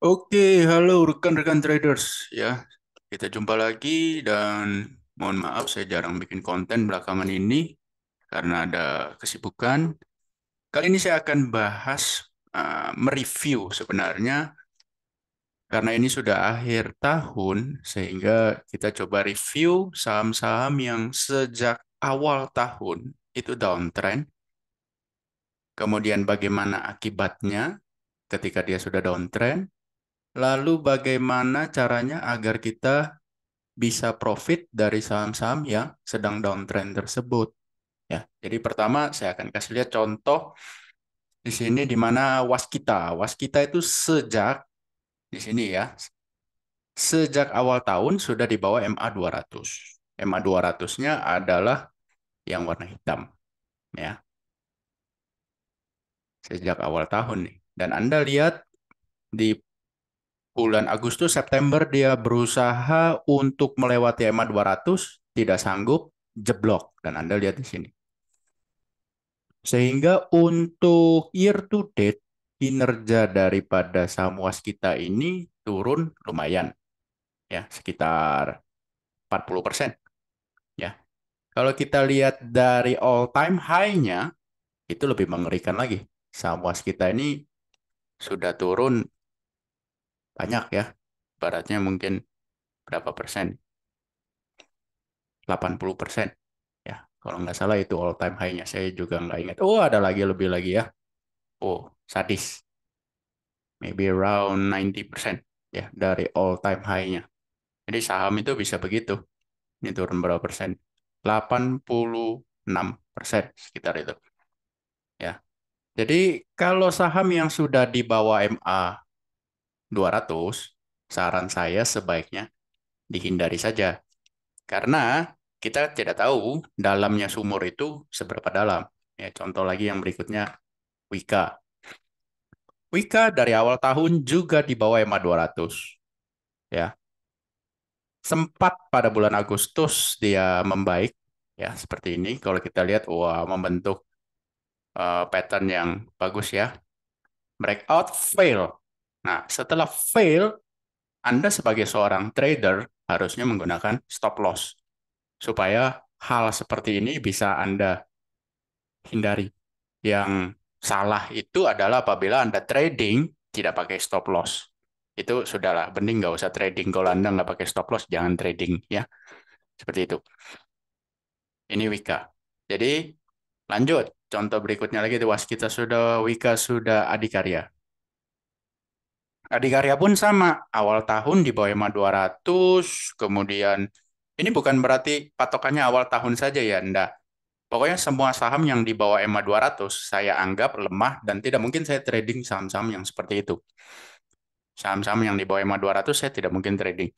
Oke, halo rekan-rekan traders ya. Kita jumpa lagi dan mohon maaf saya jarang bikin konten belakangan ini karena ada kesibukan. Kali ini saya akan bahas mereview sebenarnya karena ini sudah akhir tahun sehingga kita coba review saham-saham yang sejak awal tahun itu downtrend. Kemudian bagaimana akibatnya ketika dia sudah downtrend. Lalu bagaimana caranya agar kita bisa profit dari saham-saham yang sedang downtrend tersebut. Ya, jadi pertama saya akan kasih lihat contoh di sini di mana waskita. Waskita itu sejak di sini ya, sejak awal tahun sudah di bawah MA 200. MA 200-nya adalah yang warna hitam ya, sejak awal tahun nih. Dan Anda lihat di bulan Agustus September dia berusaha untuk melewati MA 200, tidak sanggup, jeblok dan Anda lihat di sini. Sehingga untuk year to date, kinerja daripada saham waskita ini turun lumayan, ya sekitar 40%. Ya. Kalau kita lihat dari all time high-nya, itu lebih mengerikan lagi. Saham waskita ini sudah turun banyak ya. Baratnya mungkin berapa persen? 80%. Ya, kalau nggak salah itu all time high-nya. Saya juga nggak ingat. Oh, ada lagi lebih lagi ya. Oh, sadis. Maybe around 90% ya dari all time high-nya. Jadi saham itu bisa begitu. Ini turun berapa persen? 86% sekitar itu. Ya. Jadi kalau saham yang sudah di bawah MA 200, saran saya sebaiknya dihindari saja. Karena kita tidak tahu dalamnya sumur itu seberapa dalam. Ya, contoh lagi yang berikutnya, Wika. Wika dari awal tahun juga di bawah MA 200. Ya, sempat pada bulan Agustus dia membaik ya seperti ini. Kalau kita lihat wah membentuk pattern yang bagus ya. Breakout fail. Nah, setelah fail, Anda sebagai seorang trader harusnya menggunakan stop loss supaya hal seperti ini bisa Anda hindari. Yang salah itu adalah apabila Anda trading tidak pakai stop loss. Itu sudahlah, mending nggak usah trading. Kalau Anda nggak pakai stop loss, jangan trading ya. Seperti itu. Ini Wika. Jadi lanjut. Contoh berikutnya lagi di Waskita sudah, Wika sudah Adikarya. Adikarya pun sama. Awal tahun di bawah EMA 200. Kemudian ini bukan berarti patokannya awal tahun saja ya. Enggak. Pokoknya semua saham yang di bawah EMA 200 saya anggap lemah dan tidak mungkin saya trading saham-saham yang seperti itu. Saham-saham yang di bawah EMA 200 saya tidak mungkin trading.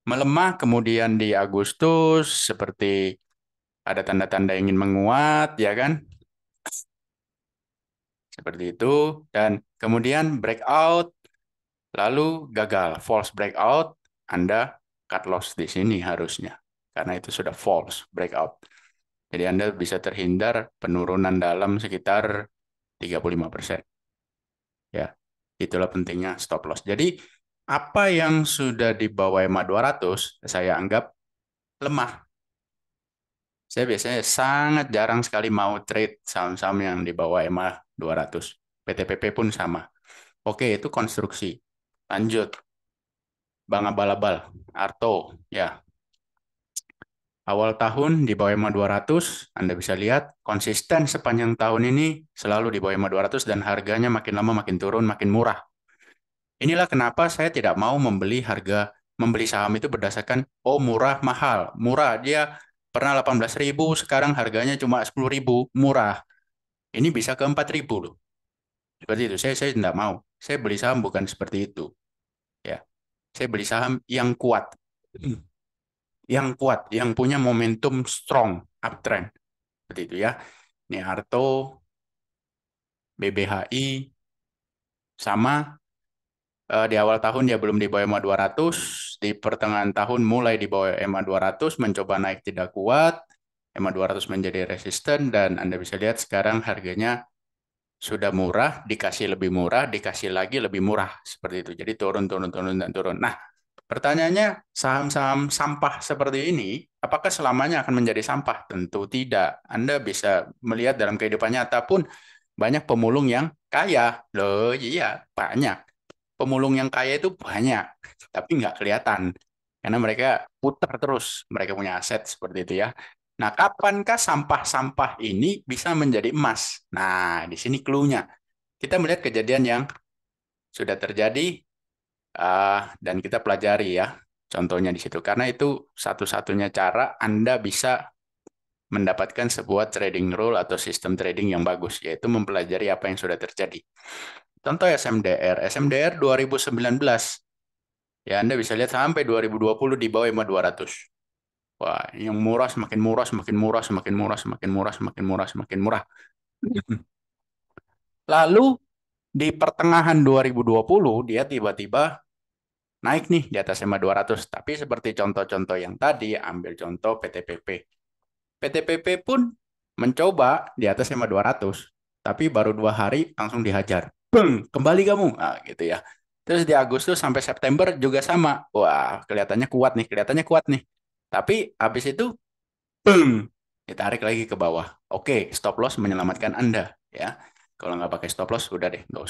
Melemah kemudian di Agustus seperti ada tanda-tanda ingin menguat ya kan? Seperti itu dan kemudian breakout lalu gagal false breakout, Anda cut loss di sini harusnya karena itu sudah false breakout. Jadi Anda bisa terhindar penurunan dalam sekitar 35%. Ya, itulah pentingnya stop loss. Jadi apa yang sudah di bawah EMA 200 saya anggap lemah. Saya biasanya sangat jarang sekali mau trade saham-saham yang di bawah EMA 200. PTPP pun sama. Oke, itu konstruksi. Lanjut, Bang Abal-abal, Arto, ya. Awal tahun di bawah EMA 200, Anda bisa lihat konsisten sepanjang tahun ini selalu di bawah EMA 200 dan harganya makin lama makin turun, makin murah. Inilah kenapa saya tidak mau membeli saham itu berdasarkan, oh murah, mahal. Murah, dia pernah 18.000, sekarang harganya cuma 10.000, murah. Ini bisa ke 4.000 loh. Seperti itu, saya tidak mau. Saya beli saham bukan seperti itu. Ya, saya beli saham yang kuat. Yang kuat, yang punya momentum strong, uptrend. Seperti itu ya. Ini Arto, BBHI, sama di awal tahun dia belum di bawah EMA 200, di pertengahan tahun mulai di bawah EMA 200, mencoba naik tidak kuat, EMA 200 menjadi resisten, dan Anda bisa lihat sekarang harganya Sudah murah, dikasih lebih murah, dikasih lagi lebih murah. Seperti itu. Jadi turun, turun, turun, dan turun. Nah, pertanyaannya, saham-saham sampah seperti ini, apakah selamanya akan menjadi sampah? Tentu tidak. Anda bisa melihat dalam kehidupan nyata pun banyak pemulung yang kaya. Loh, iya, banyak. Pemulung yang kaya itu banyak, tapi nggak kelihatan. Karena mereka putar terus, mereka punya aset seperti itu ya. Nah, kapankah sampah-sampah ini bisa menjadi emas? Nah, di sini clue-nya. Kita melihat kejadian yang sudah terjadi dan kita pelajari ya. Contohnya di situ. Karena itu satu-satunya cara Anda bisa mendapatkan sebuah trading rule atau sistem trading yang bagus, yaitu mempelajari apa yang sudah terjadi. Contoh SMDR. SMDR 2019. Ya, Anda bisa lihat sampai 2020 di bawah 5.200. Wah, yang murah semakin murah, semakin murah, semakin murah, semakin murah, semakin murah, semakin murah. Lalu di pertengahan 2020 dia tiba-tiba naik nih di atas 5.200. Tapi seperti contoh-contoh yang tadi, ambil contoh PTPP. PTPP pun mencoba di atas 5.200, tapi baru 2 hari langsung dihajar. Beng, kembali kamu. Nah, gitu ya. Terus di Agustus sampai September juga sama. Wah, kelihatannya kuat nih, kelihatannya kuat nih. Tapi habis itu, beng, ditarik lagi ke bawah. Oke, stop loss menyelamatkan Anda. Ya, kalau nggak pakai stop loss, udah deh, nggak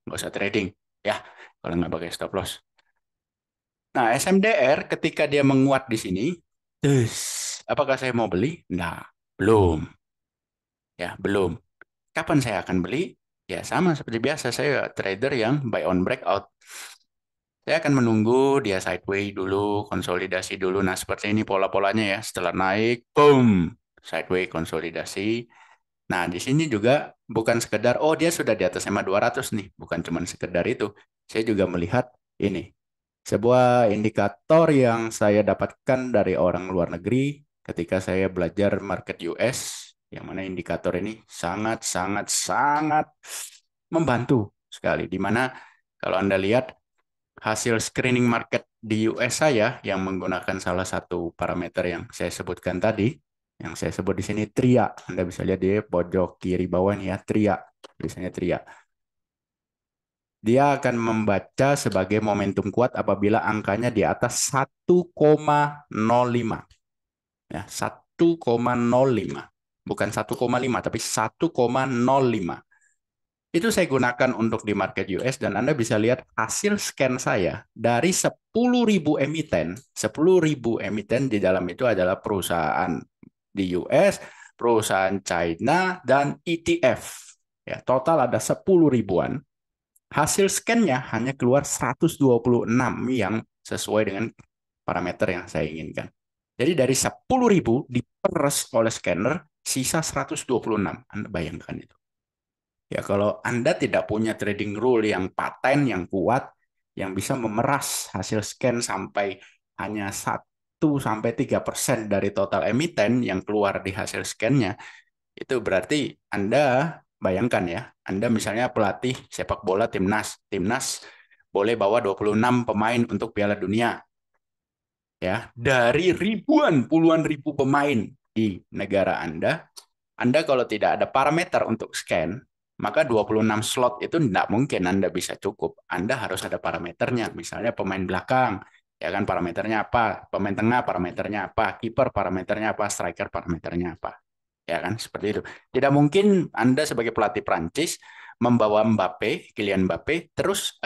usah trading. Ya, kalau nggak pakai stop loss. Nah, SMDR ketika dia menguat di sini, terus apakah saya mau beli? Nah, belum. Ya, belum. Kapan saya akan beli? Ya, sama seperti biasa. Saya trader yang buy on breakout. Saya akan menunggu dia sideways dulu, konsolidasi dulu. Nah, seperti ini pola-polanya ya. Setelah naik, boom, sideways konsolidasi. Nah, di sini juga bukan sekedar, oh dia sudah di atas SMA 200 nih. Bukan cuma sekedar itu. Saya juga melihat ini. Sebuah indikator yang saya dapatkan dari orang luar negeri ketika saya belajar market US, yang mana indikator ini sangat, sangat, sangat membantu sekali. Di mana kalau Anda lihat hasil screening market di US saya yang menggunakan salah satu parameter yang saya sebutkan tadi, yang saya sebut di sini TRIA. Anda bisa lihat di pojok kiri bawah nih ya, TRIA. Biasanya TRIA. Dia akan membaca sebagai momentum kuat apabila angkanya di atas 1,05. Ya, 1,05. Bukan 1,5, tapi 1,05. Itu saya gunakan untuk di market US dan Anda bisa lihat hasil scan saya dari 10.000 emiten. 10.000 emiten di dalam itu adalah perusahaan di US, perusahaan China, dan ETF. Ya, total ada 10 ribuan. Hasil scan-nya hanya keluar 126 yang sesuai dengan parameter yang saya inginkan. Jadi dari 10.000 diperes oleh scanner, sisa 126. Anda bayangkan itu. Ya, kalau Anda tidak punya trading rule yang paten, yang kuat, yang bisa memeras hasil scan sampai hanya 1 sampai 3% dari total emiten yang keluar di hasil scan-nya, itu berarti Anda bayangkan ya, Anda misalnya pelatih sepak bola timnas. Timnas boleh bawa 26 pemain untuk Piala Dunia. Ya, dari ribuan, puluhan ribu pemain di negara Anda kalau tidak ada parameter untuk scan, maka 26 slot itu tidak mungkin Anda bisa cukup. Anda harus ada parameternya, misalnya pemain belakang, ya kan parameternya apa, pemain tengah parameternya apa, kiper parameternya apa, striker parameternya apa. Ya kan, seperti itu. Tidak mungkin Anda sebagai pelatih Prancis membawa Mbappe, Kylian Mbappe, terus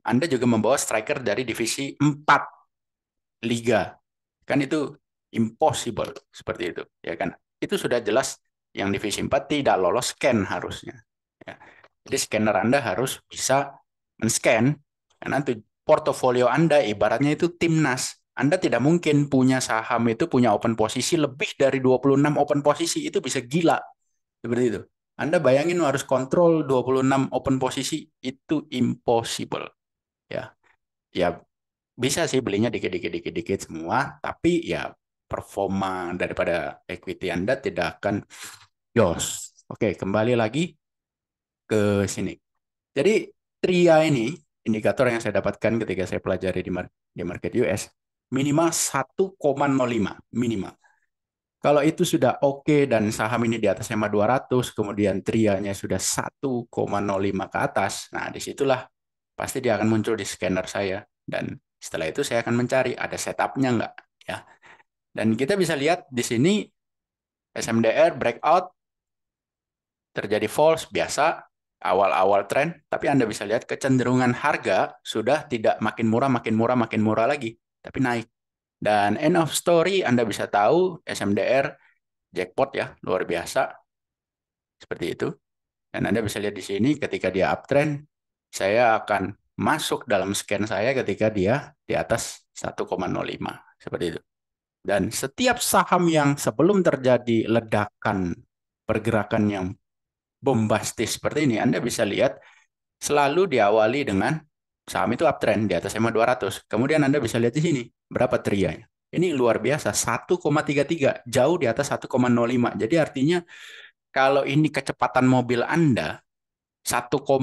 Anda juga membawa striker dari divisi 4 liga. Kan itu impossible seperti itu, ya kan? Itu sudah jelas yang divisi 4 tidak lolos scan harusnya. Ya. Jadi scanner Anda harus bisa men-scan karena itu portofolio Anda ibaratnya itu timnas. Anda tidak mungkin punya saham itu punya open posisi lebih dari 26 open posisi, itu bisa gila seperti itu. Anda bayangin harus kontrol 26 open posisi, itu impossible. Ya, ya bisa sih belinya dikit-dikit dikit-dikit semua, tapi ya performa daripada equity Anda tidak akan jos. Oke, kembali lagi ke sini. Jadi TRIA ini indikator yang saya dapatkan ketika saya pelajari di market US minimal 1,05 minimal. Kalau itu sudah oke dan saham ini di atas EMA 200, kemudian trianya sudah 1,05 ke atas, nah disitulah pasti dia akan muncul di scanner saya. Dan setelah itu saya akan mencari ada setupnya nggak, ya. Dan kita bisa lihat di sini SMDR breakout terjadi false biasa awal-awal tren, tapi Anda bisa lihat kecenderungan harga sudah tidak makin murah, makin murah, makin murah lagi, tapi naik. Dan end of story Anda bisa tahu SMDR jackpot ya, luar biasa seperti itu. Dan Anda bisa lihat di sini ketika dia uptrend, saya akan masuk dalam scan saya ketika dia di atas 1,05 seperti itu. Dan setiap saham yang sebelum terjadi ledakan pergerakan yang bombastis seperti ini, Anda bisa lihat selalu diawali dengan saham itu uptrend di atas EMA 200. Kemudian Anda bisa lihat di sini berapa trianya. Ini luar biasa, 1,33, jauh di atas 1,05. Jadi artinya kalau ini kecepatan mobil Anda, 1,05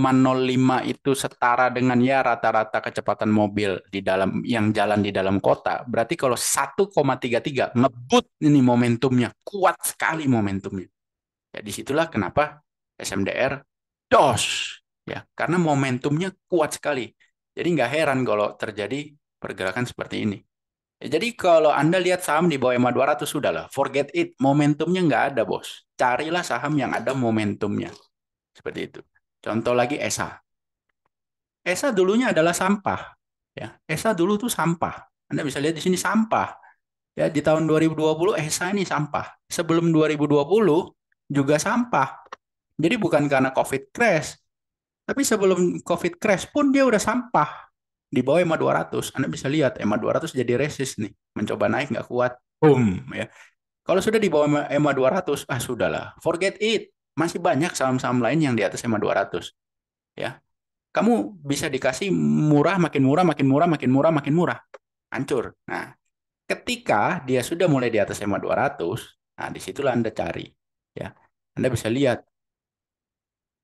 itu setara dengan ya rata-rata kecepatan mobil di dalam yang jalan di dalam kota. Berarti kalau 1,33 ngebut ini momentumnya, kuat sekali momentumnya. Ya, disitulah kenapa SMDR dos, ya, karena momentumnya kuat sekali. Jadi nggak heran kalau terjadi pergerakan seperti ini. Ya, jadi kalau Anda lihat saham di bawah EMA 200, sudahlah, forget it, momentumnya nggak ada, bos. Carilah saham yang ada momentumnya, seperti itu. Contoh lagi ESA. ESA dulunya adalah sampah, ya. ESA dulu tuh sampah. Anda bisa lihat di sini sampah. Ya, di tahun 2020 ESA ini sampah. Sebelum 2020 juga sampah. Jadi bukan karena COVID crash, tapi sebelum COVID crash pun dia udah sampah. Di bawah EMA 200. Anda bisa lihat EMA 200 jadi resist nih. Mencoba naik nggak kuat. Boom. Ya. Kalau sudah di bawah EMA 200, sudahlah. Forget it. Masih banyak saham-saham lain yang di atas EMA 200. Ya. Kamu bisa dikasih murah, makin murah, makin murah, makin murah, makin murah. Hancur. Nah, ketika dia sudah mulai di atas EMA 200, nah disitulah Anda cari. Ya. Anda bisa lihat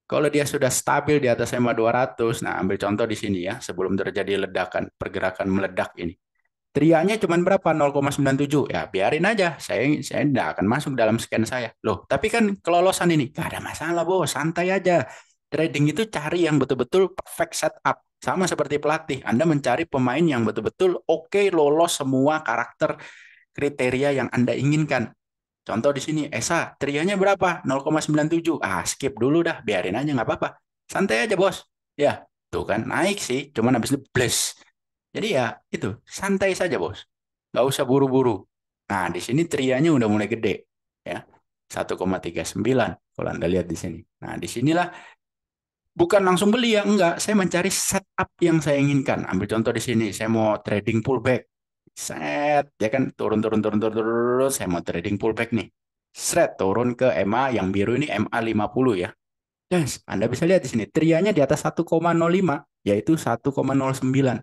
kalau dia sudah stabil di atas EMA 200, nah ambil contoh di sini ya, sebelum terjadi ledakan, pergerakan meledak ini. Trianya cuma berapa? 0,97. Ya, biarin aja. Saya tidak akan masuk dalam scan saya. Loh, tapi kan kelolosan ini. Gak ada masalah, bos. Santai aja. Trading itu cari yang betul-betul perfect setup. Sama seperti pelatih. Anda mencari pemain yang betul-betul oke, lolos semua karakter kriteria yang Anda inginkan. Contoh di sini, Esa, trianya berapa? 0,97. Skip dulu dah, biarin aja, nggak apa-apa. Santai aja, bos. Ya, tuh kan, naik sih, cuman habis itu bless. Jadi ya, itu, santai saja, bos. Nggak usah buru-buru. Nah, di sini trianya udah mulai gede. Ya, 1,39 kalau Anda lihat di sini. Nah, disinilah bukan langsung beli ya, enggak. Saya mencari setup yang saya inginkan. Ambil contoh di sini, saya mau trading pullback. Set, ya kan turun turun turun turun turun. Saya mau trading pullback nih. Set turun ke EMA yang biru ini MA 50 ya. Yes, Anda bisa lihat di sini trianya di atas 1,05 yaitu 1,09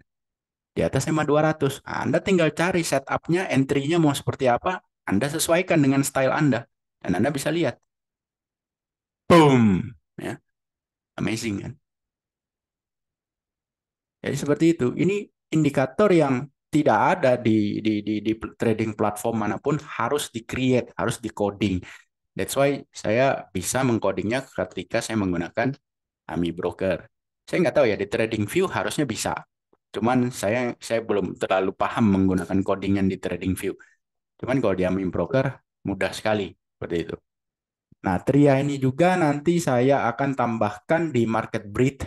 di atas EMA 200. Anda tinggal cari setupnya, entry-nya mau seperti apa. Anda sesuaikan dengan style Anda dan Anda bisa lihat. Boom, ya, amazing kan? Jadi seperti itu. Ini indikator yang tidak ada di trading platform manapun, harus di-create, harus di-coding. That's why saya bisa mengcodingnya ketika saya menggunakan AMI Broker. Saya nggak tahu ya, di TradingView harusnya bisa. Cuman saya belum terlalu paham menggunakan codingan di TradingView. Cuman kalau di AMI Broker mudah sekali seperti itu. Nah, Tria ini juga nanti saya akan tambahkan di Market Breed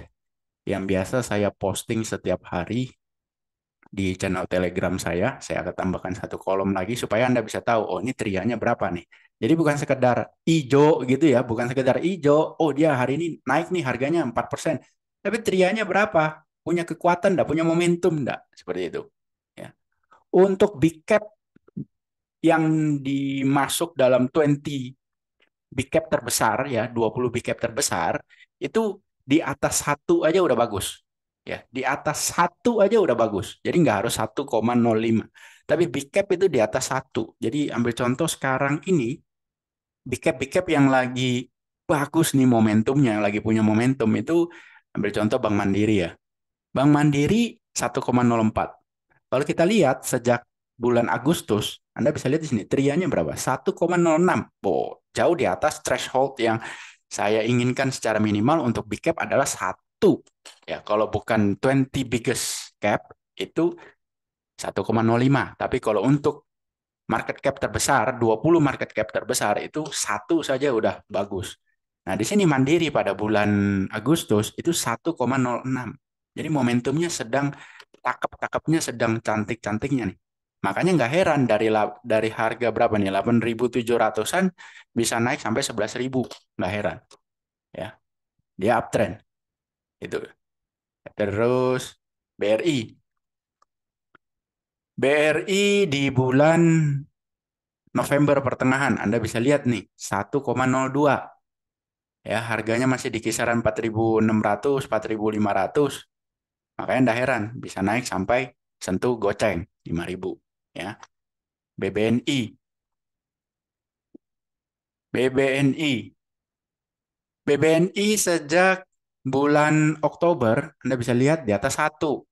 yang biasa saya posting setiap hari di channel Telegram saya. Saya akan tambahkan satu kolom lagi supaya Anda bisa tahu, oh ini trianya berapa nih. Jadi bukan sekedar ijo gitu ya, bukan sekedar ijo, oh dia hari ini naik nih harganya 4%. Tapi trianya berapa? Punya kekuatan enggak? Punya momentum enggak? Seperti itu. Ya. Untuk big cap yang dimasuk dalam 20 big cap terbesar ya, 20 big cap terbesar, itu di atas satu aja udah bagus. Ya, di atas satu aja udah bagus. Jadi nggak harus 1,05. Tapi big cap itu di atas satu. Jadi ambil contoh sekarang ini, big cap yang lagi bagus nih momentumnya, yang lagi punya momentum itu, ambil contoh Bank Mandiri ya. Bank Mandiri 1,04. Kalau kita lihat sejak bulan Agustus, Anda bisa lihat di sini, trianya berapa? 1,06. Oh, jauh di atas threshold yang saya inginkan secara minimal untuk big cap adalah 1. Ya, kalau bukan 20 biggest cap, itu 1,05. Tapi kalau untuk market cap terbesar, 20 market cap terbesar, itu 1 saja udah bagus. Nah, di sini Mandiri pada bulan Agustus itu 1,06. Jadi momentumnya sedang cakep-cakepnya, sedang cantik-cantiknya nih. Makanya nggak heran dari harga berapa nih? 8.700-an bisa naik sampai 11.000. Nggak heran. Ya, dia uptrend. Itu. Terus BRI. BRI di bulan November pertengahan, Anda bisa lihat nih, 1,02. Ya, harganya masih di kisaran 4.600, 4.500. Makanya nggak heran bisa naik sampai sentuh goceng 5.000. Ya, BBNI. BBNI. BBNI sejak bulan Oktober, Anda bisa lihat di atas 1.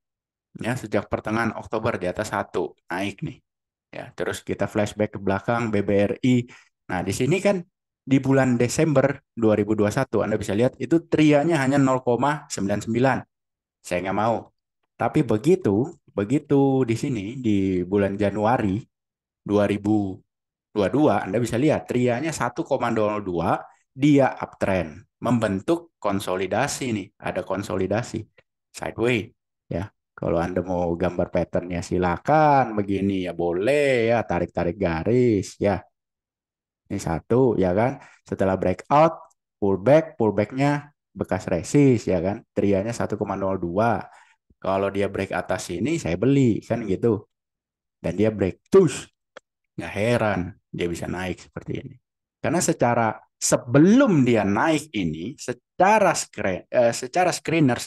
Ya, sejak pertengahan Oktober di atas 1. Naik nih. Ya, terus kita flashback ke belakang BBRI. Nah, di sini kan di bulan Desember 2021 Anda bisa lihat itu trianya hanya 0,99. Saya nggak mau. Tapi begitu begitu di sini di bulan Januari 2022 Anda bisa lihat trianya 1,02, dia uptrend, membentuk konsolidasi nih, ada konsolidasi sideways ya. Kalau Anda mau gambar patternnya silakan, begini ya boleh ya, tarik-tarik garis ya. Ini satu ya kan. Setelah breakout, pullbacknya bekas resist ya kan. Trianya 1,02. Kalau dia break atas ini saya beli kan gitu. Dan dia break terus. Nggak heran dia bisa naik seperti ini. Karena sebelum dia naik ini, secara screener,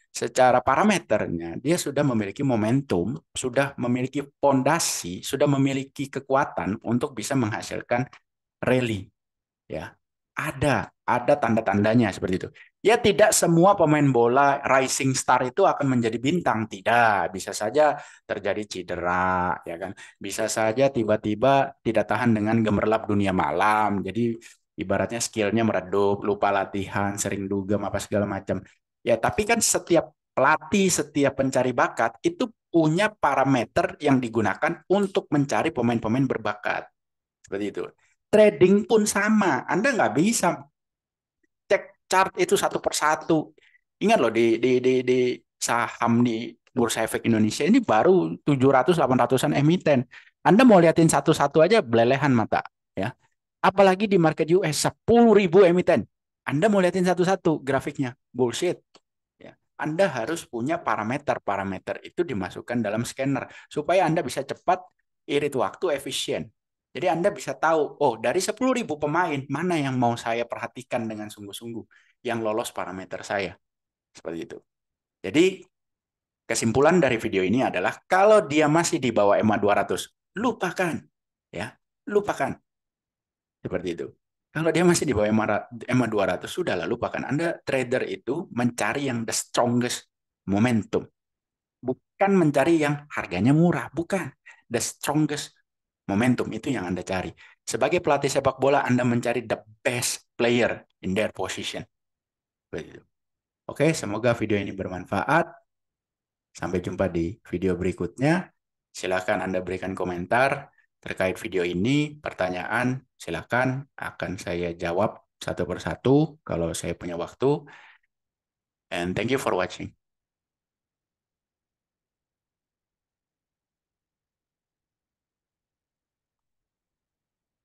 secara parameternya, dia sudah memiliki momentum, sudah memiliki pondasi, sudah memiliki kekuatan untuk bisa menghasilkan rally. Ya, ada tanda-tandanya seperti itu. Ya, tidak semua pemain bola rising star itu akan menjadi bintang, tidak. Bisa saja terjadi cedera, ya kan. Bisa saja tiba-tiba tidak tahan dengan gemerlap dunia malam. Jadi ibaratnya skillnya meredup, lupa latihan, sering dugem apa segala macam. Ya, tapi kan setiap pelatih, setiap pencari bakat itu punya parameter yang digunakan untuk mencari pemain-pemain berbakat. Seperti itu. Trading pun sama. Anda nggak bisa cek chart itu satu persatu. Ingat loh di saham di Bursa Efek Indonesia ini baru 700-800-an emiten. Anda mau liatin satu-satu aja belelehan mata, ya. Apalagi di market US 10.000 emiten. Anda mau liatin satu-satu grafiknya, bullshit. Ya. Anda harus punya parameter-parameter itu dimasukkan dalam scanner supaya Anda bisa cepat, irit waktu, efisien. Jadi Anda bisa tahu, oh dari 10.000 pemain, mana yang mau saya perhatikan dengan sungguh-sungguh, yang lolos parameter saya. Seperti itu. Jadi kesimpulan dari video ini adalah, kalau dia masih di bawah EMA 200, lupakan. Ya, lupakan. Seperti itu. Kalau dia masih di bawah EMA 200, sudah lah, lupakan. Anda trader itu mencari yang the strongest momentum. Bukan mencari yang harganya murah, bukan. The strongest momentum itu yang Anda cari. Sebagai pelatih sepak bola, Anda mencari the best player in their position. Begitu. Oke, semoga video ini bermanfaat. Sampai jumpa di video berikutnya. Silakan Anda berikan komentar terkait video ini, pertanyaan, silakan akan saya jawab satu persatu kalau saya punya waktu. And thank you for watching.